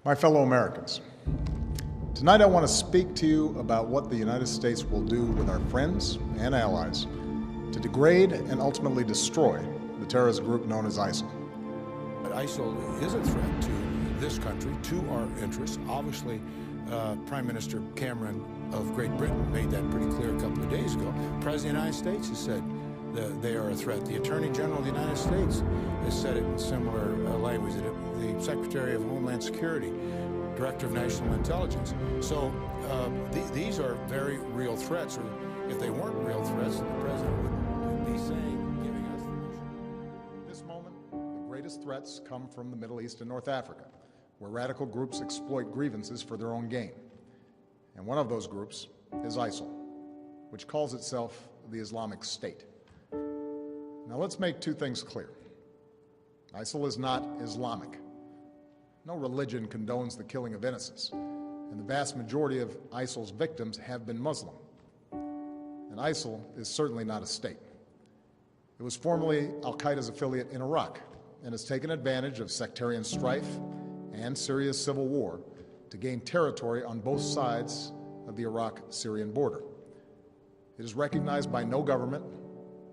My fellow Americans, tonight I want to speak to you about what the United States will do with our friends and allies to degrade and ultimately destroy the terrorist group known as ISIL. ISIL is a threat to this country, to our interests. Obviously, Prime Minister Cameron of Great Britain made that pretty clear a couple of days ago. The President of the United States has said that they are a threat. The Attorney General of the United States has said it in similar language. The Secretary of Homeland Security, Director of National Intelligence. So these are very real threats. Or if they weren't real threats, the President wouldn't be saying, giving us permission. At this moment, the greatest threats come from the Middle East and North Africa, where radical groups exploit grievances for their own gain. And one of those groups is ISIL, which calls itself the Islamic State. Now let's make two things clear. ISIL is not Islamic. No religion condones the killing of innocents, and the vast majority of ISIL's victims have been Muslim. And ISIL is certainly not a state. It was formerly al-Qaeda's affiliate in Iraq and has taken advantage of sectarian strife and Syria's civil war to gain territory on both sides of the Iraq-Syrian border. It is recognized by no government,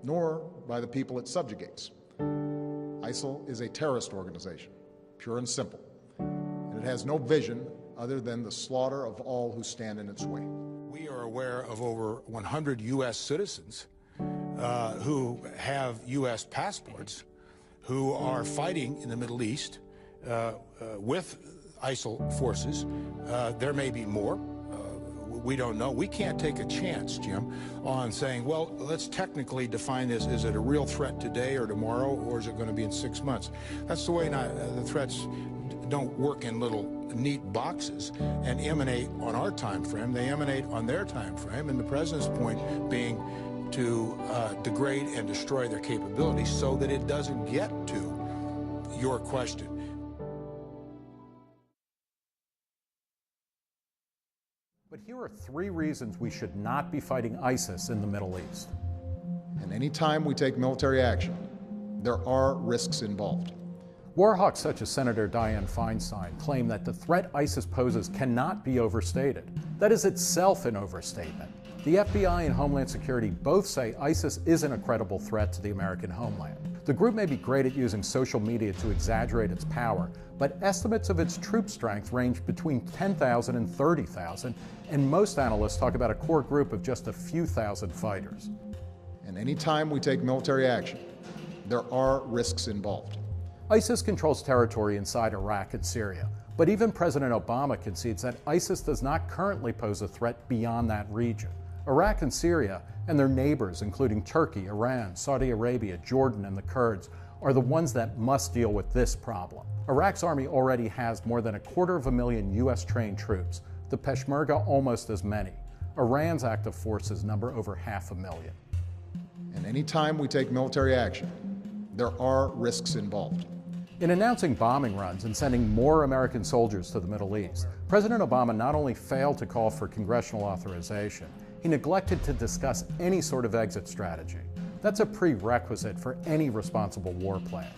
nor by the people it subjugates. ISIL is a terrorist organization, pure and simple, and it has no vision other than the slaughter of all who stand in its way. We are aware of over 100 U.S. citizens who have U.S. passports who are fighting in the Middle East with ISIL forces. There may be more. We don't know. We can't take a chance, Jim, on saying, well, let's technically define this. Is it a real threat today or tomorrow, or is it going to be in 6 months? That's the way the threats don't work in little neat boxes and emanate on our time frame. They emanate on their time frame, and the President's point being to degrade and destroy their capabilities so that it doesn't get to your question. But here are 3 reasons we should not be fighting ISIS in the Middle East. And any time we take military action, there are risks involved. War hawks such as Senator Dianne Feinstein claim that the threat ISIS poses cannot be overstated. That is itself an overstatement. The FBI and Homeland Security both say ISIS isn't a credible threat to the American homeland. The group may be great at using social media to exaggerate its power, but estimates of its troop strength range between 10,000 and 30,000, and most analysts talk about a core group of just a few thousand fighters. And any time we take military action, there are risks involved. ISIS controls territory inside Iraq and Syria, but even President Obama concedes that ISIS does not currently pose a threat beyond that region. Iraq and Syria and their neighbors, including Turkey, Iran, Saudi Arabia, Jordan, and the Kurds, are the ones that must deal with this problem. Iraq's army already has more than 250,000 U.S.-trained troops, the Peshmerga almost as many. Iran's active forces number over 500,000. And any time we take military action, there are risks involved. In announcing bombing runs and sending more American soldiers to the Middle East, President Obama not only failed to call for congressional authorization, he neglected to discuss any sort of exit strategy. That's a prerequisite for any responsible war plan.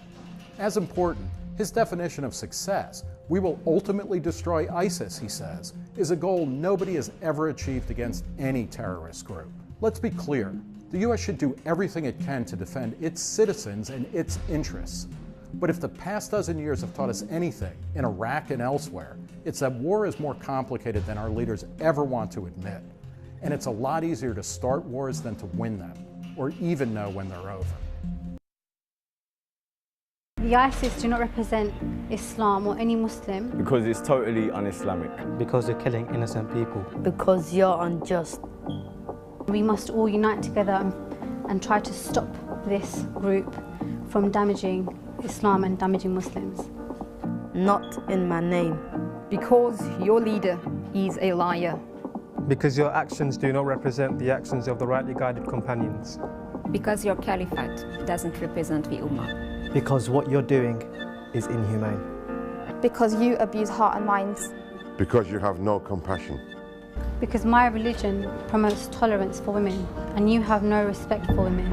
As important, his definition of success, we will ultimately destroy ISIS, he says, is a goal nobody has ever achieved against any terrorist group. Let's be clear, the U.S. should do everything it can to defend its citizens and its interests. But if the past dozen years have taught us anything, in Iraq and elsewhere, it's that war is more complicated than our leaders ever want to admit. And it's a lot easier to start wars than to win them, or even know when they're over. The ISIS do not represent Islam or any Muslim. Because it's totally un-Islamic. Because they're killing innocent people. Because you're unjust. We must all unite together and try to stop this group from damaging Islam and damaging Muslims. Not in my name. Because your leader is a liar. Because your actions do not represent the actions of the rightly guided companions. Because your caliphate doesn't represent the Ummah. Because what you're doing is inhumane. Because you abuse heart and minds. Because you have no compassion. Because my religion promotes tolerance for women, and you have no respect for women.